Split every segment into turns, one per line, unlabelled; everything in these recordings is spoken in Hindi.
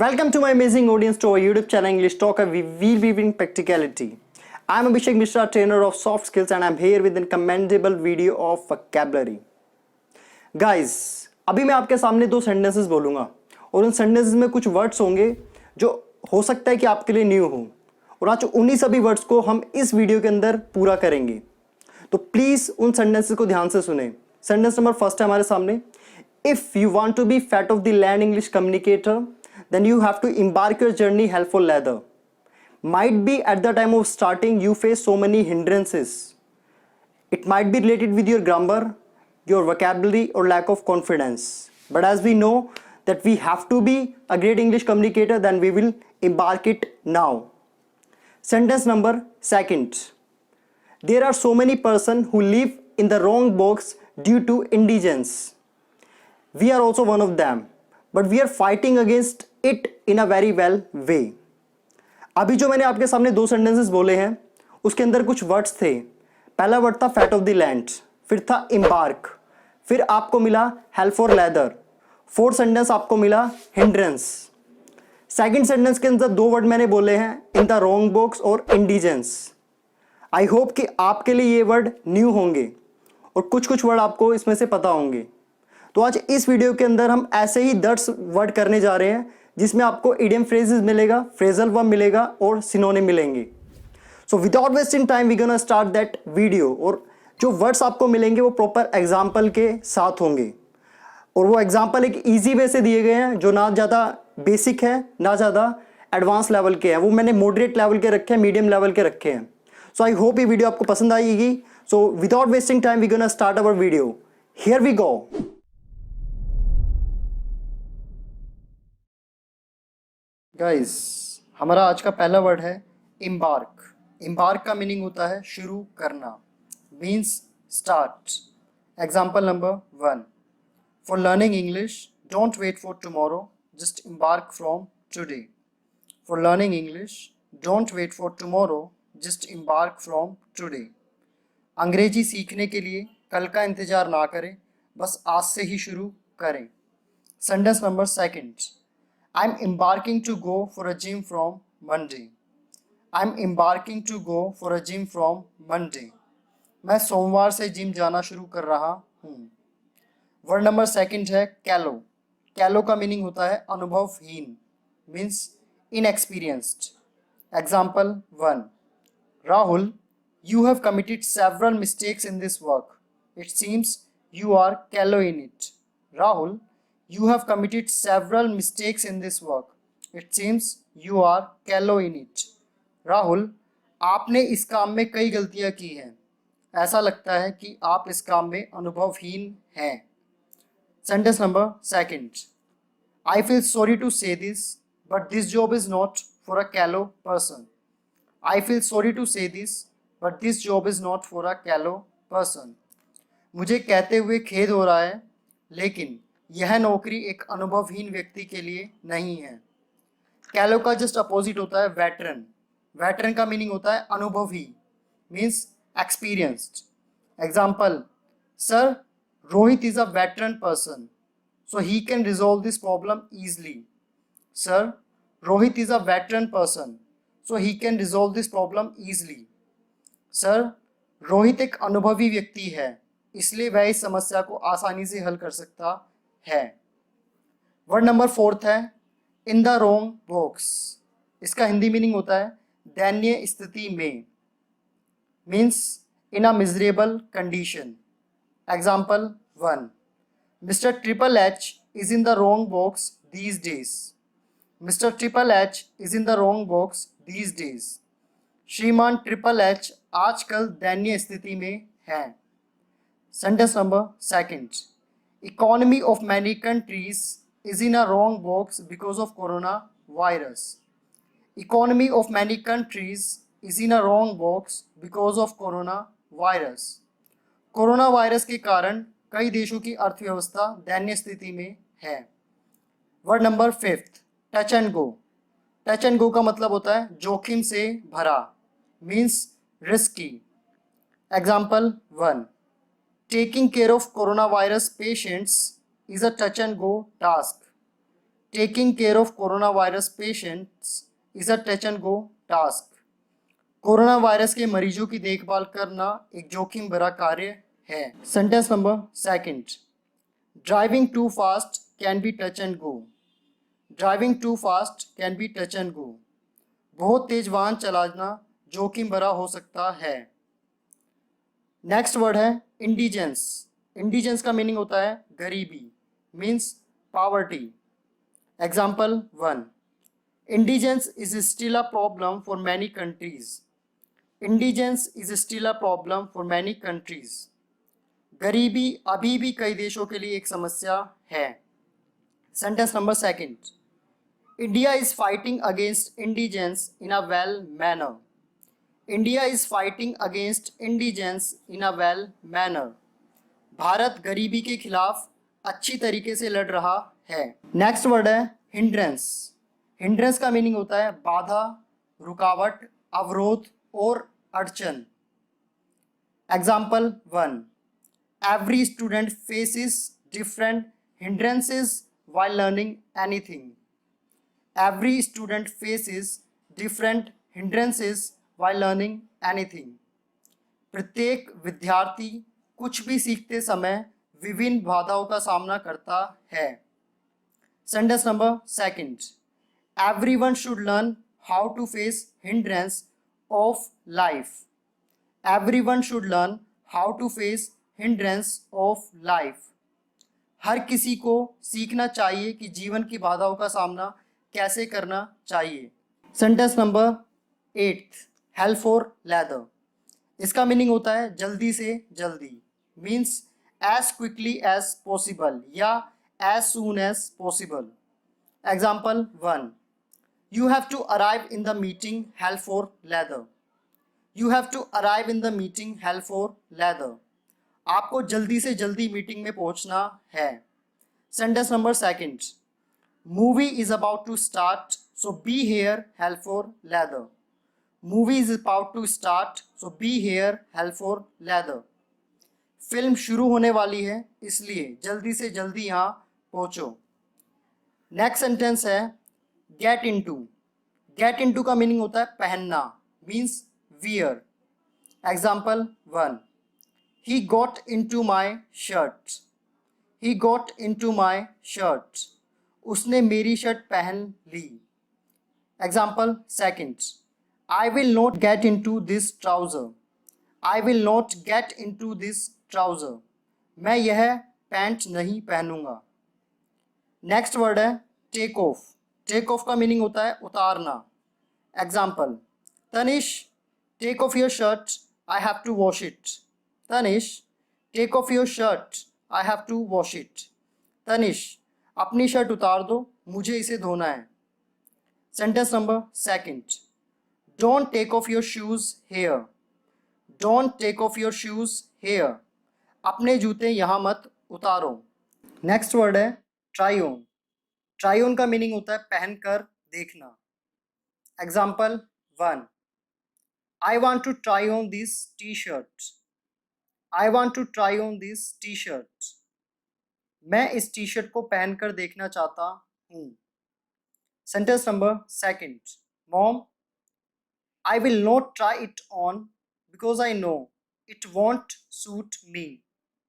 Welcome to my amazing audience to our YouTube channel English Talker. We will be in practicality. I am Abhishek Mishra, trainer of soft skills, and I am here with a commendable video of vocabulary. Guys, अभी मैं आपके सामने दो सेंटेंसेस बोलूँगा और उन सेंटेंसेस में कुछ वर्ड्स होंगे जो हो सकता है कि आपके लिए न्यू हो, और आज उन्हीं सभी वर्ड्स को हम इस वीडियो के अंदर पूरा करेंगे. तो प्लीज़ उन सेंटेंसेस को ध्यान से सुने. सेंटेंस नंबर फर्स्ट है हमारे सामने. If you want to be fat of the land English communicator, then you have to embark your journey hell for leather. Might be at the time of starting you face so many hindrances. It might be related with your grammar, your vocabulary, or lack of confidence. But as we know that we have to be a great English communicator, then we will embark it now. Sentence number second. There are so many persons who live in the wrong box due to indigence. We are also one of them, but we are fighting against it in a very well way. अभी जो मैंने आपके सामने दो सेंटेंसेस बोले हैं उसके अंदर कुछ वर्ड्स थे. पहला वर्ड था फैट ऑफ द लैंड, फिर था एम्बार्क, फिर आपको मिला hello for leather, fourth sentence आपको मिला हिंड्रेंस. सेकंड सेंटेंस के अंदर दो वर्ड मैंने बोले हैं इन द रॉन्ग बॉक्स और इंडिजेंस. आई होप कि आपके लिए ये वर्ड न्यू होंगे और कुछ कुछ वर्ड आपको इसमें से पता होंगे. तो आज इस वीडियो के अंदर हम ऐसे ही 10 वर्ड करने जा रहे हैं जिसमें आपको इडियम फ्रेजेस मिलेगा, फ्रेजल वर्ब मिलेगा और सिनोनिम मिलेंगे. So without wasting time we gonna start that video. और जो वर्ड्स आपको मिलेंगे वो प्रॉपर एग्जाम्पल के साथ होंगे, और वो एग्जाम्पल एक ईजी वे से दिए गए हैं जो ना ज़्यादा बेसिक है ना ज़्यादा एडवांस लेवल के हैं. वो मैंने मॉडरेट लेवल के रखे हैं, मीडियम लेवल के रखे हैं. सो आई होप ये वीडियो आपको पसंद आएगी. So without wasting time we gonna start our video. Here we go. Guys, हमारा आज का पहला वर्ड है एम्बार्क. एम्बार्क का मीनिंग होता है शुरू करना, means start. Example number 1. For learning English don't wait for tomorrow, just embark from today. For learning English don't wait for tomorrow, just embark from today. अंग्रेजी सीखने के लिए कल का इंतजार ना करें, बस आज से ही शुरू करें. Sentence number second. I'm embarking to go for a gym from Monday. I'm embarking to go for a gym from Monday. मैं सोमवार से जिम जाना शुरू कर रहा हूँ. वर्ड नंबर सेकंड है कैलो. कैलो का मीनिंग होता है अनुभवहीन, means inexperienced. Example 1. Rahul, you have committed several mistakes in this work. It seems you are callow in it. Rahul, you have committed several mistakes in this work. It seems you are callow in it. Rahul, आपने इस काम में कई गलतियां की हैं. ऐसा लगता है कि आप इस काम में अनुभवहीन हैं. Sentence number second. I feel sorry to say this, but this job is not for a callow person. I feel sorry to say this, but this job is not for a callow person. मुझे कहते हुए खेद हो रहा है, लेकिन यह नौकरी एक अनुभवहीन व्यक्ति के लिए नहीं है. कैलो का जस्ट अपोजिट होता है वेटरन. वेटरन का मीनिंग होता है अनुभवी, means experienced. Example, sir, Rohit is a veteran person, so he can resolve this problem easily. Sir, Rohit is a veteran person, so he can resolve this problem easily. Sir, Rohit एक अनुभवी व्यक्ति है, इसलिए वह इस समस्या को आसानी से हल कर सकता है. वर्ड नंबर फोर्थ है इन द रॉन्ग बॉक्स. इसका हिंदी मीनिंग होता है दयनीय स्थिति में, means in a miserable condition. Example 1. Mister triple H is in the wrong box these days. Mister triple H is in the wrong box these days. श्रीमान ट्रिपल एच आजकल दयनीय स्थिति में है. Sentence number second. Economy of many countries is in a wrong box because of coronavirus. Economy of many countries is in a wrong box because of coronavirus. Corona virus के कारण कई देशों की अर्थव्यवस्था दयनीय स्थिति में है. Word number fifth, touch and go. Touch and गो का मतलब होता है जोखिम से भरा, means risky. Example 1. Taking care of coronavirus patients is a touch and go task. Taking care of coronavirus patients is a touch and go task. Corona virus के मरीजों की देखभाल करना एक जोखिम भरा कार्य है. Sentence number second. Driving too fast can be touch and go. Driving too fast can be touch and go. बहुत तेज वाहन चलाना जोखिम भरा हो सकता है. नेक्स्ट वर्ड है इंडिजेंस. इंडिजेंस का मीनिंग होता है गरीबी, means poverty. Example 1. Indigence is still a problem for many countries. Indigence is still a problem for many countries. गरीबी अभी भी कई देशों के लिए एक समस्या है. Sentence number second. India is fighting against indigence in a well manner. India is fighting against indigence in a well manner. Bharat गरीबी के खिलाफ अच्छी तरीके से लड़ रहा है. नेक्स्ट वर्ड है हिंड्रेंस. हिंड्रेंस का मीनिंग होता है बाधा, रुकावट, अवरोध और अड़चन. Example 1. Every student faces different hindrances while learning anything. Every student faces different hindrances while learning anything. प्रत्येक विद्यार्थी कुछ भी सीखते समय विभिन्न बाधाओं का सामना करता है. Sentence number second. Everyone should learn how to face hindrance of life. Everyone should learn how to face hindrance of life. हर किसी को सीखना चाहिए कि जीवन की बाधाओं का सामना कैसे करना चाहिए. Sentence number 8. Hell for leather. इसका मीनिंग होता है जल्दी से जल्दी, means as quickly as possible या as soon as possible. Example 1. You have to arrive in the meeting held for leather. You have to arrive in the meeting held for leather. आपको जल्दी से जल्दी मीटिंग में पहुंचना है. Sentence number second. Movie is about to start so be here hell for leather. Movie is about to start so be here hell for leather. फिल्म शुरू होने वाली है इसलिए जल्दी से जल्दी यहाँ पहुँचो. नेक्स्ट सेंटेंस है गेट इनटू. गेट इनटू का मीनिंग होता है पहनना, means wear. Example 1. He got into my shirt. He got into my shirt. उसने मेरी शर्ट पहन ली. Example second. I will not get into this trouser. I will not get into this trouser. मैं यह पैंट नहीं पहनूंगा. नेक्स्ट वर्ड है टेक ऑफ. टेक ऑफ का मीनिंग होता है उतारना. Example Tanish take off your shirt, I have to wash it. Tanish take off your shirt, I have to wash it. Tanish अपनी शर्ट उतार दो, मुझे इसे धोना है. Sentence number second. Don't take off your shoes here. Don't take off your shoes here. अपने जूते यहाँ मत उतारो. नेक्स्ट वर्ड है ट्राई ऑन. ट्राई ऑन का मीनिंग होता है पहनकर देखना. Example 1. I want to try on this T shirt. I want to try on this T shirt. मैं इस टी शर्ट को पहनकर देखना चाहता हूँ. Sentence number second. Mom I will not try it on because I know it won't suit me.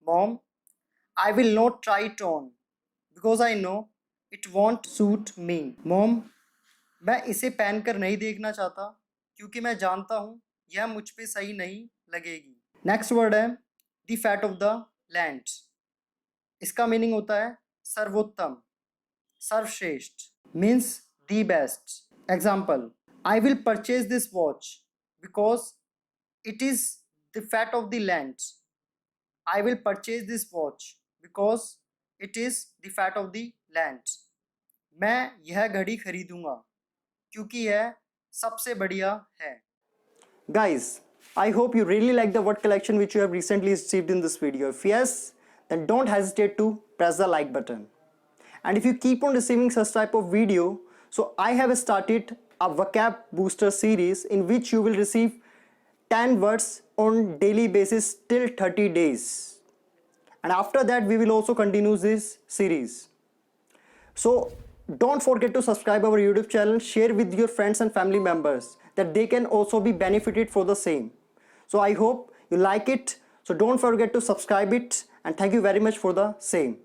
Mom I will not try it on because I know it won't suit me. Mom मैं इसे पहनकर नहीं देखना चाहता क्योंकि मैं जानता हूँ यह मुझ पे सही नहीं लगेगी. नेक्स्ट वर्ड है the fat of the land. इसका मीनिंग होता है सर्वोत्तम, सर्वश्रेष्ठ, means the best. Example I will purchase this watch because it is the fat of the land. I will purchase this watch because it is the fat of the land. मैं यह घड़ी खरीदूंगा क्योंकि यह सबसे बढ़िया है. Guys, I hope you really like the word collection which you have recently received in this video. If yes, then don't hesitate to press the like button. And if you keep on receiving such type of video, so I have started a vocab booster series in which you will receive 10 words on daily basis till 30 days. And after that we will also continue this series. So Don't forget to subscribe our YouTube channel, share with your friends and family members that they can also be benefited for the same. So I hope you like it. So don't forget to subscribe it, and thank you very much for the same.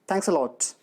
Thanks a lot.